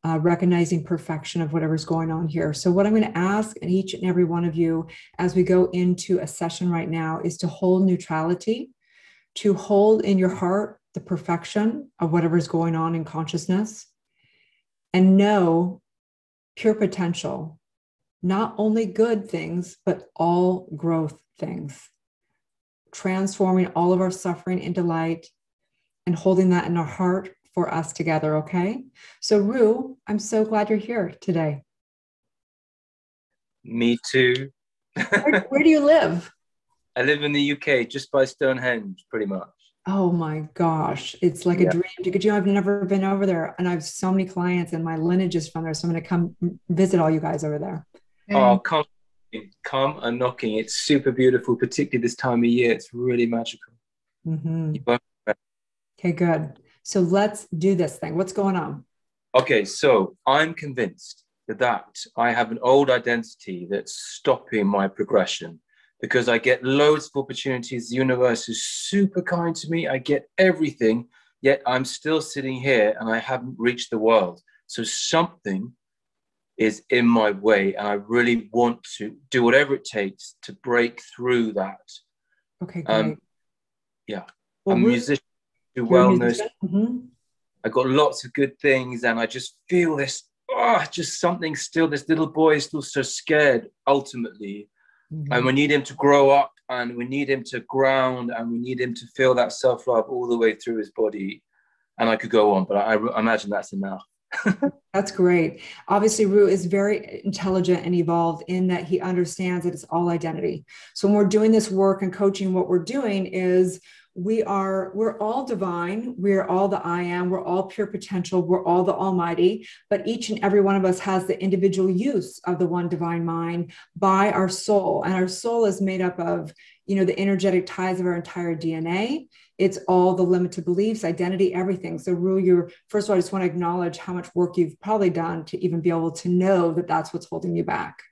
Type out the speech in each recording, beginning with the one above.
recognizing perfection of whatever's going on here. So what I'm going to ask in each and every one of you as we go into a session right now is to hold neutrality, to hold in your heart the perfection of whatever's going on in consciousness, and know pure potential, not only good things, but all growth things, transforming all of our suffering into light and holding that in our heart for us together, okay? So Rue, I'm so glad you're here today. Me too. Where do you live? I live in the UK, just by Stonehenge, pretty much. Oh my gosh, it's like a dream. Because I've never been over there, and I have so many clients, and my lineage is from there. So I'm going to come visit all you guys over there. Oh, come and knocking. It's super beautiful, particularly this time of year. It's really magical. Mm-hmm. Okay, good. So let's do this thing. What's going on? Okay, so I'm convinced that I have an old identity that's stopping my progression, because I get loads of opportunities. The universe is super kind to me. I get everything, yet I'm still sitting here and I haven't reached the world. So something is in my way, and I really want to do whatever it takes to break through that. Okay, great. Yeah, well, I'm a musician, do wellness. Mm-hmm. I got lots of good things, and I just feel this, just something still. This little boy is still so scared, ultimately. Mm-hmm. And we need him to grow up, and we need him to ground, and we need him to feel that self-love all the way through his body. And I could go on, but I imagine that's enough. That's great. Obviously, Rue is very intelligent and evolved in that he understands that it's all identity. So when we're doing this work and coaching, what we're doing is we're all divine. We're all the I am. We're all pure potential. We're all the almighty, but each and every one of us has the individual use of the one divine mind by our soul. And our soul is made up of, the energetic ties of our entire DNA. It's all the limited beliefs, identity, everything. So Rue, first of all, I just want to acknowledge how much work you've probably done to even be able to know that that's what's holding you back.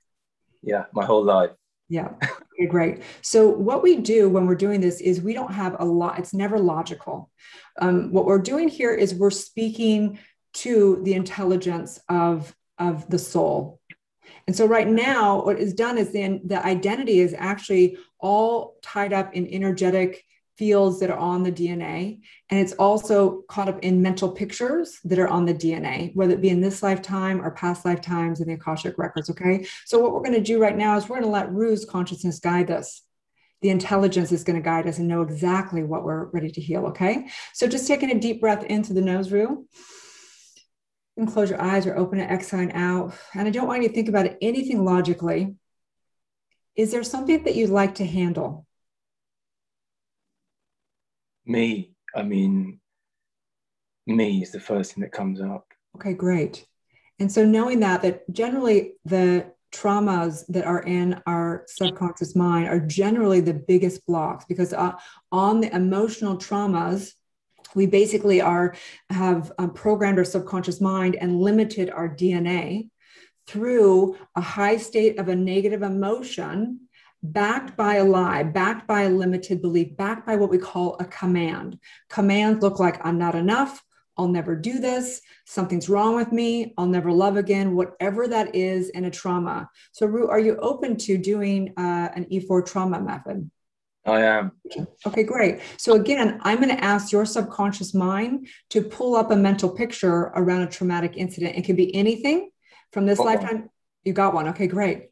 Yeah, my whole life. Yeah. Okay, great. So what we do when we're doing this is we don't have a lot. It's never logical. What we're doing here is we're speaking to the intelligence of the soul. And so right now, what is done is then the identity is actually all tied up in energetic fields that are on the DNA. And it's also caught up in mental pictures that are on the DNA, whether it be in this lifetime or past lifetimes in the Akashic records, okay? So what we're going to do right now is we're going to let Rue's consciousness guide us. The intelligence is going to guide us and know exactly what we're ready to heal, okay? So just taking a deep breath into the nose, Rue. And close your eyes or open it, exhaling out. And I don't want you to think about it, anything logically. Is there something that you'd like to handle? Me is the first thing that comes up. Okay, great. And so knowing that generally the traumas that are in our subconscious mind are generally the biggest blocks, because on the emotional traumas, we basically have programmed our subconscious mind and limited our DNA through a high state of a negative emotion, backed by a lie, backed by a limited belief, backed by what we call a command. Commands look like I'm not enough, I'll never do this, something's wrong with me, I'll never love again, whatever that is in a trauma. So Rue, are you open to doing an E4 trauma method? I am. Okay, great. So again, I'm going to ask your subconscious mind to pull up a mental picture around a traumatic incident. It can be anything from this lifetime. You got one. Okay, great.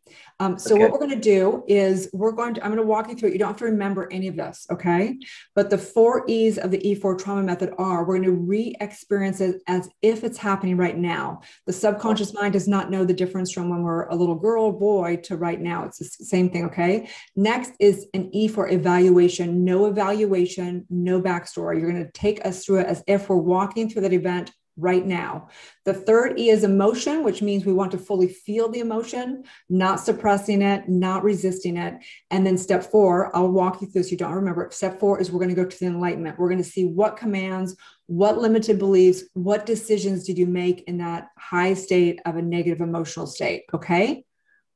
So what we're going to do is I'm going to walk you through it. You don't have to remember any of this, okay? But the 4 E's of the E4 trauma method are, we're going to re-experience it as if it's happening right now. The subconscious mind does not know the difference from when we're a little girl or boy to right now. It's the same thing, okay? Next is an E for evaluation. No evaluation, no backstory. You're going to take us through it as if we're walking through that event right now. The 3rd E is emotion, which means we want to fully feel the emotion, not suppressing it, not resisting it. And then step 4, I'll walk you through this. You don't remember it. Step 4 is we're going to go to the enlightenment. We're going to see what commands, what limited beliefs, what decisions did you make in that high state of a negative emotional state. Okay.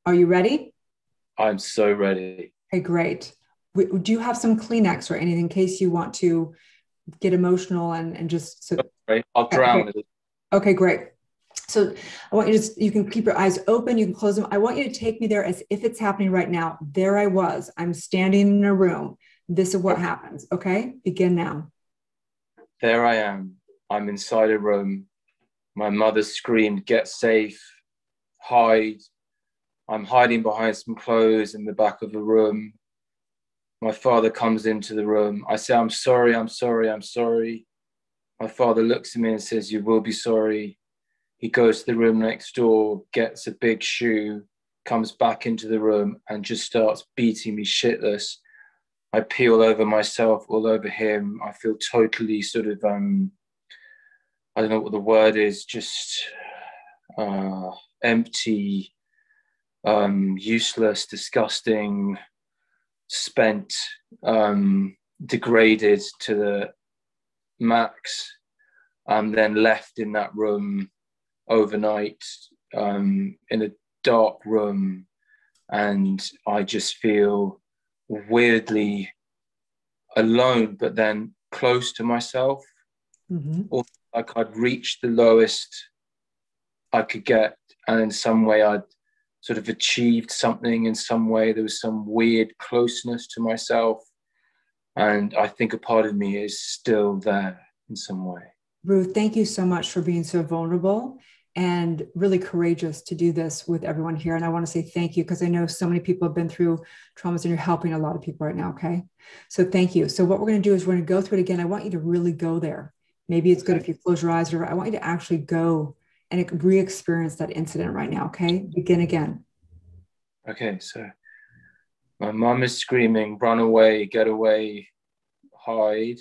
Are you ready? I'm so ready. Okay, great. Do you have some Kleenex or anything in case you want to get emotional and just... Right. I'll drown. Okay, great. So I want you to, you can keep your eyes open, you can close them. I want you to take me there as if it's happening right now. There I was, I'm standing in a room. This is what happens. Okay, begin now. There I am. I'm inside a room. My mother screamed, "Get safe, hide." I'm hiding behind some clothes in the back of the room. My father comes into the room. I say, "I'm sorry, I'm sorry, I'm sorry." My father looks at me and says, "You will be sorry." He goes to the room next door, gets a big shoe, comes back into the room and just starts beating me shitless. I peel over myself, all over him. I feel totally sort of, I don't know what the word is, just empty, useless, disgusting, spent, degraded to the max, and then left in that room overnight, in a dark room. And I just feel weirdly alone, but then close to myself. Or like I'd reached the lowest I could get, and in some way I'd sort of achieved something. In some way there was some weird closeness to myself, and I think a part of me is still there in some way. Ruth, thank you so much for being so vulnerable and really courageous to do this with everyone here. And I want to say thank you, because I know so many people have been through traumas and you're helping a lot of people right now. Okay. So thank you. So what we're going to do is we're going to go through it again. I want you to really go there. Maybe it's good if you close your eyes, or I want you to actually go and re-experience that incident right now. Okay. Begin again. Okay. So my mom is screaming, "Run away, get away, hide."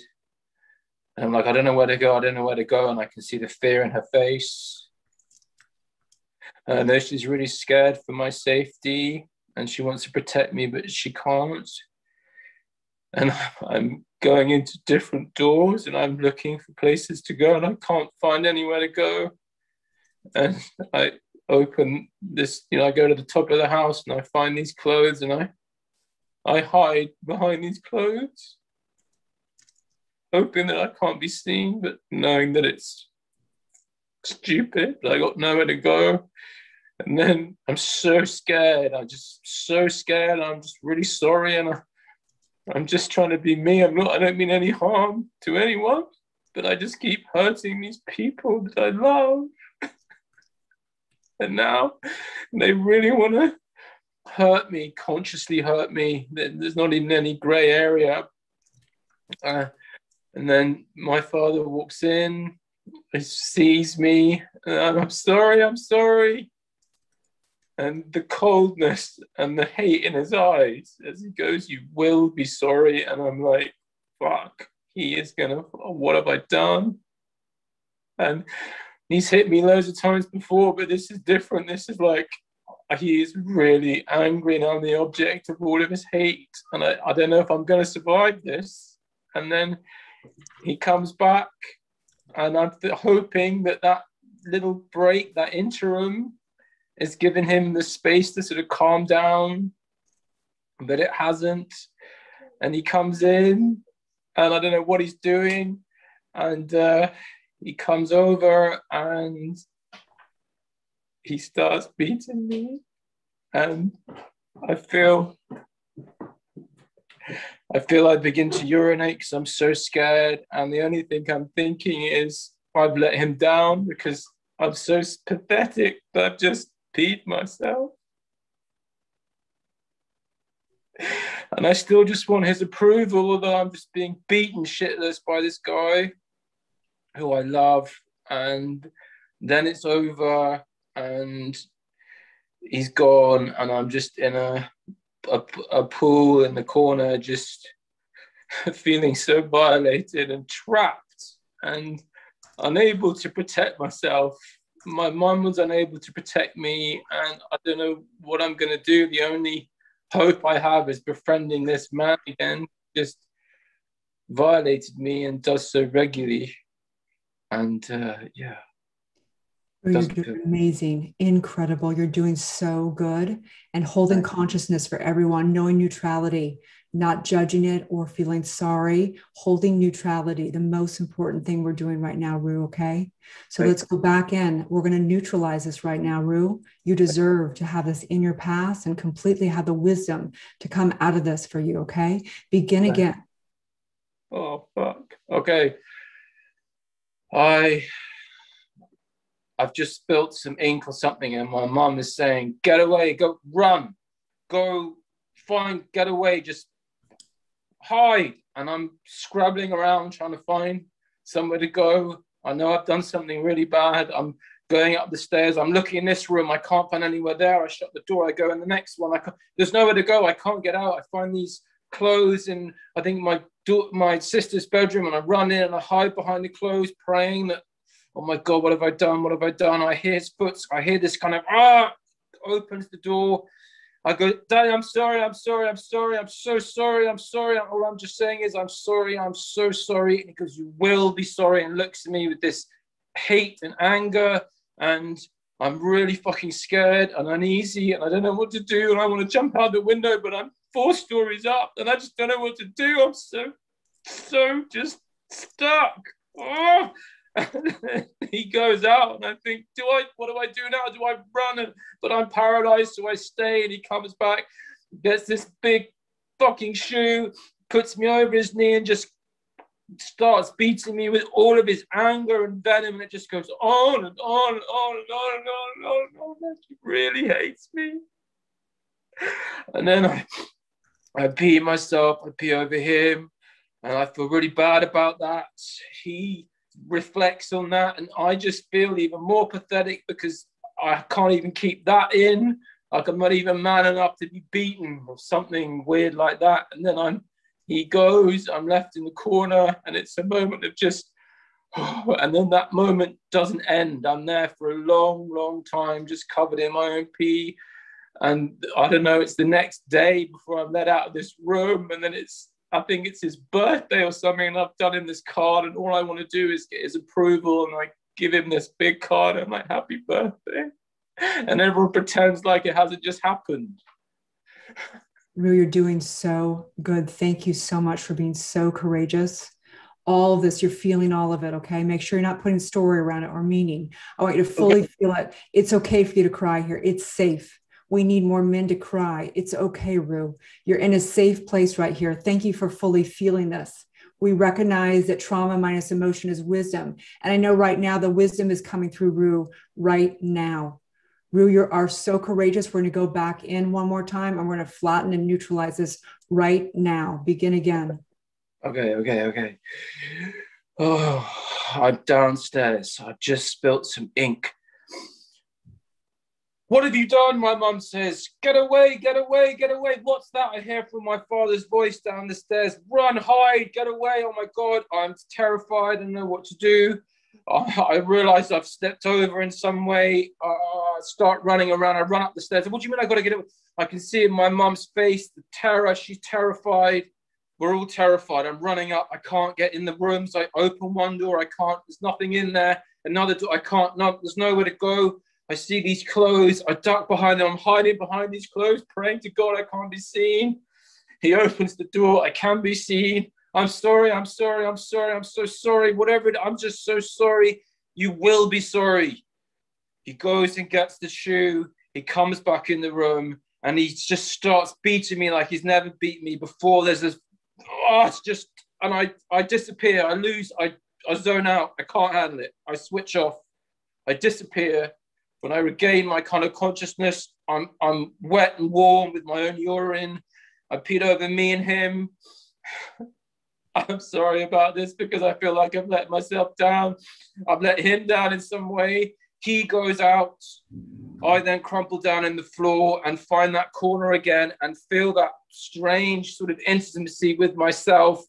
And I'm like, I don't know where to go. I don't know where to go. And I can see the fear in her face. I know she's really scared for my safety and she wants to protect me, but she can't. And I'm going into different doors and I'm looking for places to go and I can't find anywhere to go. And I open this, I go to the top of the house and I find these clothes and I hide behind these clothes, hoping that I can't be seen, but knowing that it's stupid. I got nowhere to go. And then I'm so scared. I'm just so scared. I'm just really sorry. And I'm just trying to be me. I don't mean any harm to anyone, but I just keep hurting these people that I love. And now they really want to hurt me, consciously hurt me. There's not even any gray area. And then my father walks in, he sees me, and I'm sorry, I'm sorry. And the coldness and the hate in his eyes as he goes, "You will be sorry." And I'm like, fuck, he is gonna, what have I done? And he's hit me loads of times before, but this is different. This is like, he is really angry and I'm the object of all of his hate. And I don't know if I'm gonna survive this. And then he comes back and I'm hoping that little break, that interim, is giving him the space to sort of calm down, but it hasn't. And he comes in and I don't know what he's doing. And he comes over and he starts beating me. And I feel I begin to urinate because I'm so scared. And the only thing I'm thinking is I've let him down because I'm so pathetic that I've just peed myself. And I still just want his approval, although I'm just being beaten shitless by this guy who I love. And then it's over and he's gone and I'm just in a pool in the corner, just feeling so violated and trapped and unable to protect myself. My mum was unable to protect me and I don't know what I'm going to do. The only hope I have is befriending this man again, just violated me and does so regularly. And yeah. You're doing amazing, incredible. You're doing so good and holding consciousness for everyone, knowing neutrality, not judging it or feeling sorry, holding neutrality, the most important thing we're doing right now, Rue, okay? So let's go back in. We're going to neutralize this right now, Rue. You deserve to have this in your past and completely have the wisdom to come out of this for you, okay? Begin again. Oh, fuck. Okay. I've just spilled some ink or something, and my mom is saying, get away, go run, go find, get away, just hide. And I'm scrabbling around trying to find somewhere to go. I know I've done something really bad. I'm going up the stairs. I'm looking in this room. I can't find anywhere there. I shut the door. I go in the next one. There's nowhere to go. I can't get out. I find these clothes in, I think, my sister's bedroom, and I run in and I hide behind the clothes, praying that, oh my God, what have I done? What have I done? I hear his foot. I hear this kind of, opens the door. I go, Daddy, I'm sorry. I'm sorry. I'm sorry. I'm so sorry. I'm sorry. All I'm just saying is, I'm sorry. I'm so sorry. And he goes, you will be sorry. And looks at me with this hate and anger. And I'm really fucking scared and uneasy. And I don't know what to do. And I want to jump out the window, but I'm 4 stories up. And I just don't know what to do. I'm so just stuck. Oh. He goes out, and I think, what do I do now? Do I run? But I'm paralyzed, so I stay. And he comes back, gets this big fucking shoe, puts me over his knee, and just starts beating me with all of his anger and venom. And it just goes on and on and on and on and on and on and on. He really hates me. And then I pee myself, I pee over him, and I feel really bad about that. He reflects on that, and I just feel even more pathetic because I can't even keep that in. Like, I'm not even man enough to be beaten or something weird like that. And then he goes, I'm left in the corner, and it's a moment of just, and then that moment doesn't end. I'm there for a long, long time, just covered in my own pee. And I don't know, it's the next day before I'm let out of this room, and then I think it's his birthday or something, and I've done him this card, and all I want to do is get his approval, and I give him this big card. I'm like, happy birthday. And everyone pretends like it hasn't just happened. Rue, you're doing so good. Thank you so much for being so courageous. All of this, you're feeling all of it, okay? Make sure you're not putting story around it or meaning. I want you to fully feel it. It's okay for you to cry here. It's safe. We need more men to cry. It's okay, Rue. You're in a safe place right here. Thank you for fully feeling this. We recognize that trauma minus emotion is wisdom. And I know right now the wisdom is coming through Rue right now. Rue, you are so courageous. We're going to go back in one more time, and we're going to flatten and neutralize this right now. Begin again. Okay. Oh, I'm downstairs. I just spilt some ink. What have you done? My mum says, get away, get away, get away. What's that? I hear from my father's voice down the stairs. Run, hide, get away. Oh my God, I'm terrified. I don't know what to do. I realize I've stepped over in some way. I start running around. I run up the stairs. What do you mean I got to get away? I can see in my mum's face the terror. She's terrified. We're all terrified. I'm running up. I can't get in the rooms. I open one door. I can't. There's nothing in there. Another door. I can't. No, there's nowhere to go. I see these clothes. I duck behind them. I'm hiding behind these clothes, praying to God I can't be seen. He opens the door. I can be seen. I'm sorry. I'm sorry. I'm sorry. I'm so sorry. Whatever. I'm just so sorry. You will be sorry. He goes and gets the shoe. He comes back in the room, and he just starts beating me like he's never beaten me before. There's this, it's just, and I disappear. I lose. I zone out. I can't handle it. I switch off. I disappear. When I regain my kind of consciousness, I'm wet and warm with my own urine. I peed over me and him. I'm sorry about this because I feel like I've let myself down. I've let him down in some way. He goes out. I then crumple down in the floor and find that corner again and feel that strange sort of intimacy with myself.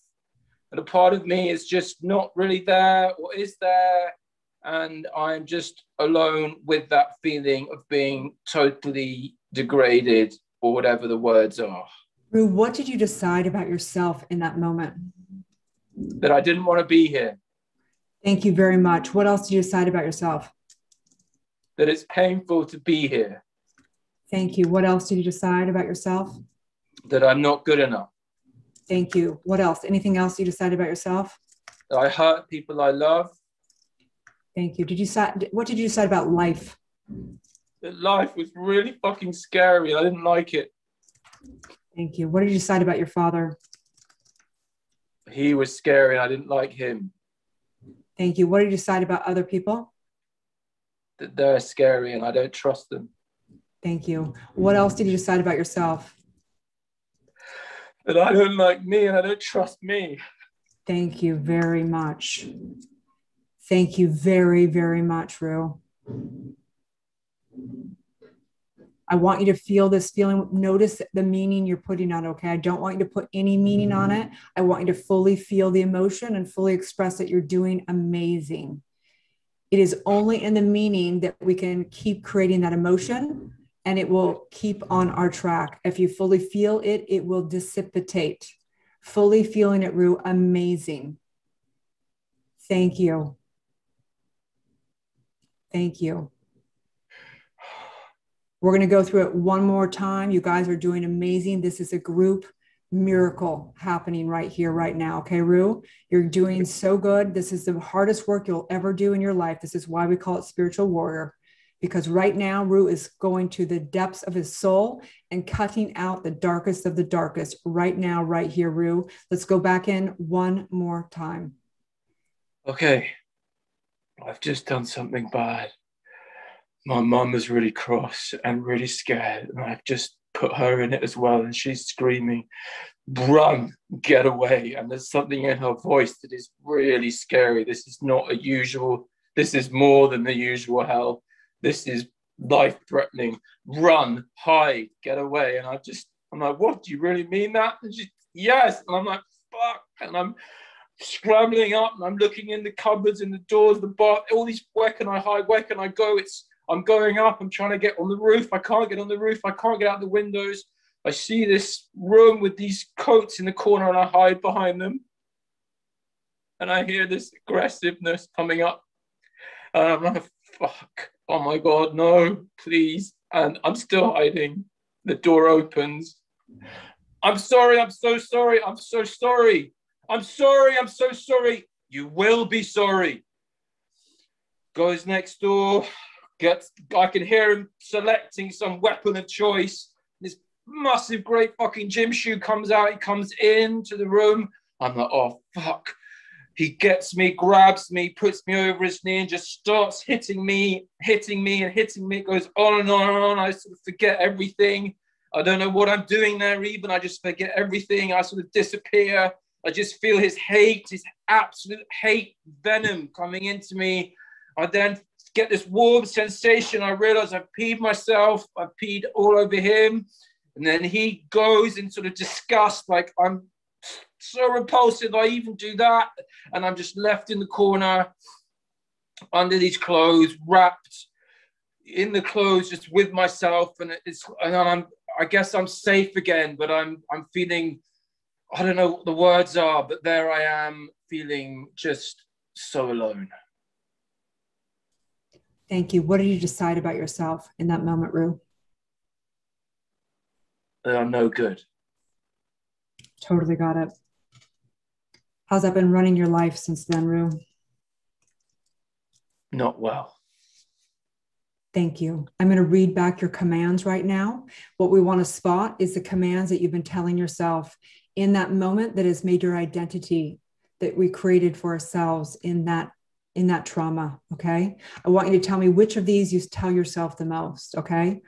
And a part of me is just not really there or is there. And I'm just alone with that feeling of being totally degraded, or whatever the words are. Rue, what did you decide about yourself in that moment? That I didn't want to be here. Thank you very much. What else did you decide about yourself? That it's painful to be here. Thank you. What else did you decide about yourself? That I'm not good enough. Thank you. What else? Anything else you decided about yourself? I hurt people I love. Thank you. What did you decide about life? That life was really fucking scary. I didn't like it. Thank you. What did you decide about your father? He was scary. I didn't like him. Thank you. What did you decide about other people? That they're scary and I don't trust them. Thank you. What else did you decide about yourself? That I don't like me and I don't trust me. Thank you very much. Thank you very, very much, Rue. I want you to feel this feeling. Notice the meaning you're putting on, okay? I don't want you to put any meaning on it. I want you to fully feel the emotion and fully express that you're doing amazing. It is only in the meaning that we can keep creating that emotion, and it will keep on our track. If you fully feel it, it will dissipate. Fully feeling it, Rue, amazing. Thank you. Thank you. We're going to go through it one more time. You guys are doing amazing. This is a group miracle happening right here, right now. Okay, Rue, you're doing so good. This is the hardest work you'll ever do in your life. This is why we call it spiritual warrior, because right now, Rue is going to the depths of his soul and cutting out the darkest of the darkest right now, right here, Rue. Let's go back in one more time. Okay. I've just done something bad. My mum was really cross and really scared, and I've just put her in it as well, and she's screaming, run, get away. And there's something in her voice that is really scary. This is not a usual, this is more than the usual hell. This is life-threatening. Run, hide, get away. And I'm like, what, do you really mean that? And she, yes. And I'm like, fuck. And I'm scrambling up and I'm looking in the cupboards and the doors, the bar, all these, where can I hide? Where can I go? I'm going up. I'm trying to get on the roof. I can't get on the roof. I can't get out the windows. I see this room with these coats in the corner and I hide behind them. And I hear this aggressiveness coming up. And I'm like, fuck. Oh my God, no, please. And I'm still hiding. The door opens. I'm sorry. I'm so sorry. I'm so sorry. I'm sorry. I'm so sorry. You will be sorry. Goes next door. I can hear him selecting some weapon of choice. This massive, great fucking gym shoe comes out. He comes into the room. I'm like, oh, fuck. He gets me, grabs me, puts me over his knee and just starts hitting me. It goes on and on and on. I sort of forget everything. I don't know what I'm doing there even. I just forget everything. I sort of disappear. I just feel his hate, his absolute hate, venom coming into me. I then get this warm sensation. I realize I've peed myself. I've peed all over him. And then he goes in sort of disgust, like I'm so repulsive, I even do that. And I'm just left in the corner under these clothes, wrapped in the clothes, just with myself. And I guess I'm safe again, but I'm feeling, I don't know what the words are, but there I am feeling just so alone. Thank you. What did you decide about yourself in that moment, Rue? I'm no good. Totally got it. How's that been running your life since then, Rue? Not well. Thank you. I'm going to read back your commands right now. What we want to spot is the commands that you've been telling yourself in that moment that has made your identity that we created for ourselves in that trauma. Okay. I want you to tell me which of these you tell yourself the most. Okay.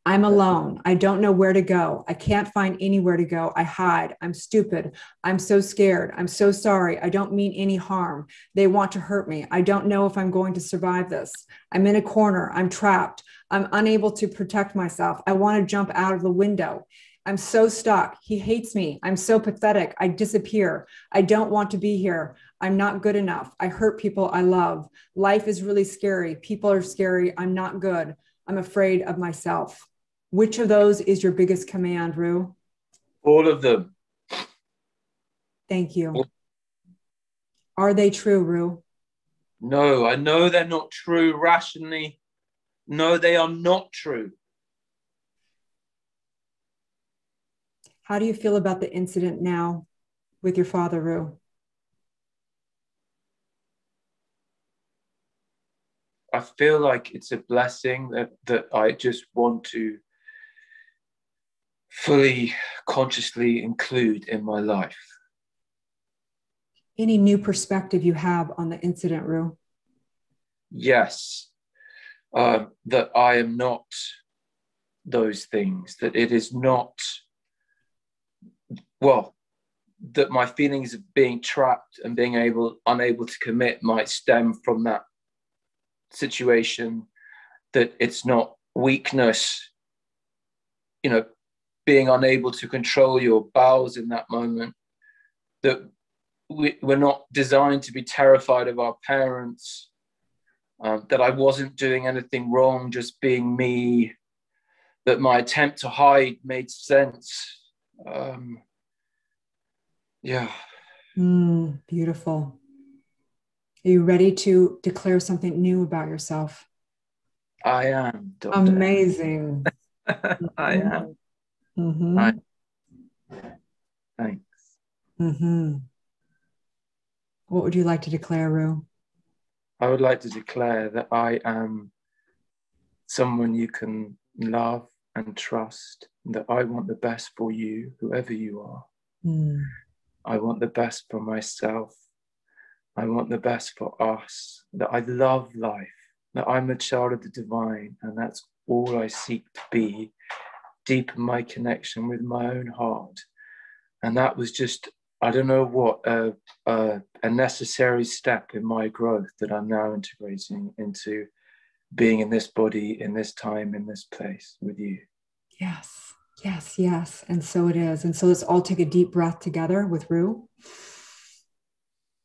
I'm alone. I don't know where to go. I can't find anywhere to go. I hide. I'm stupid. I'm so scared. I'm so sorry. I don't mean any harm. They want to hurt me. I don't know if I'm going to survive this. I'm in a corner. I'm trapped. I'm unable to protect myself. I want to jump out of the window. I'm so stuck. He hates me. I'm so pathetic. I disappear. I don't want to be here. I'm not good enough. I hurt people I love. Life is really scary. People are scary. I'm not good. I'm afraid of myself. Which of those is your biggest command, Rue? All of them. Thank you. Are they true, Rue? No, I know they're not true rationally. No, they are not true. How do you feel about the incident now? with your father, Rue? I feel like it's a blessing that I just want to fully consciously include in my life. Any new perspective you have on the incident, Rue? Yes, that I am not those things, that it is not, well, that my feelings of being trapped and being unable to commit might stem from that situation, that it's not weakness, being unable to control your bowels in that moment, that we're not designed to be terrified of our parents, that I wasn't doing anything wrong, just being me, that my attempt to hide made sense. Beautiful. Are you ready to declare something new about yourself? I am, Dr. Amazing. I am. Mm-hmm. Thanks. Mm-hmm. What would you like to declare, Rue? I would like to declare that I am someone you can love and trust, that I want the best for you, whoever you are. I want the best for myself. I want the best for us, that I love life, that I'm a child of the divine, and that's all I seek to be, deepen my connection with my own heart. And that was just, I don't know what, a necessary step in my growth that I'm now integrating into being in this body, in this time, in this place with you. Yes, yes, yes. And so it is. And so let's all take a deep breath together with Rue.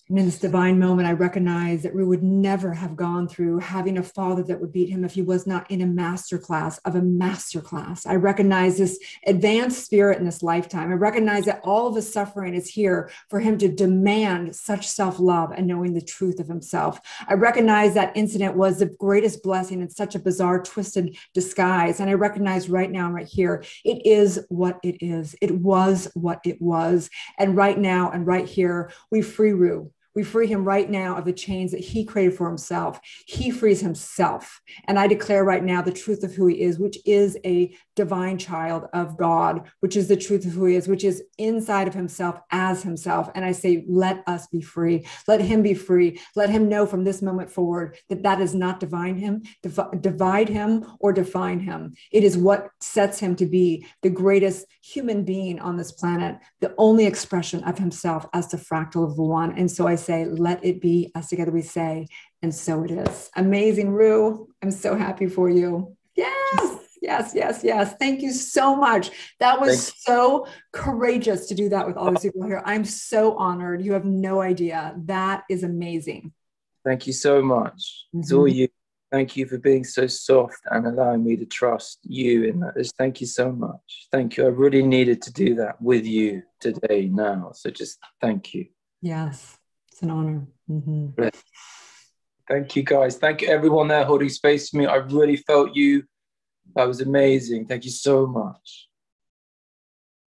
And in this divine moment, I recognize that Rue would never have gone through having a father that would beat him if he was not in a masterclass of a masterclass. I recognize this advanced spirit in this lifetime. I recognize that all of his suffering is here for him to demand such self-love and knowing the truth of himself. I recognize that incident was the greatest blessing in such a bizarre, twisted disguise. And I recognize right now, right here, it is what it is. It was what it was. And right now and right here, we free Rue. We free him right now of the chains that he created for himself. He frees himself. And I declare right now the truth of who he is, which is a divine child of God, which is the truth of who he is, which is inside of himself as himself. And I say, let us be free. Let him be free. Let him know from this moment forward that that is not divide him or define him. It is what sets him to be the greatest human being on this planet, the only expression of himself as the fractal of the one. And so I say, let it be, as together we say, and so it is. Amazing, Rue. I'm so happy for you. Yes. Yes, yes, yes. Thank you so much. That was so courageous to do that with all these people here. I'm so honored. You have no idea. That is amazing. Thank you so much. It's all you. Thank you for being so soft and allowing me to trust you in that. Thank you so much. Thank you. I really needed to do that with you today now. So just thank you. Yes, it's an honor. Thank you, guys. Thank you, everyone there holding space for me. I really felt you. That was amazing. Thank you so much.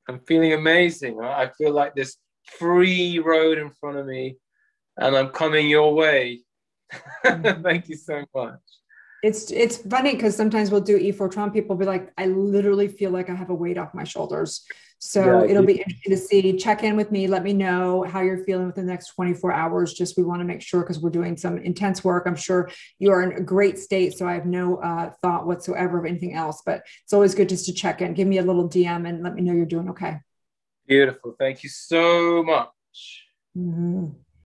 I'm feeling amazing. I feel like this free road in front of me and I'm coming your way. Thank you so much. It's funny because sometimes we'll do E4 Trump. People will be like, I literally feel like I have a weight off my shoulders. So it'll be interesting to see. Check in with me. Let me know how you're feeling within the next 24 hours. Just we want to make sure because we're doing some intense work. I'm sure you are in a great state. So I have no thought whatsoever of anything else. But it's always good just to check in. Give me a little DM and let me know you're doing okay. Beautiful. Thank you so much.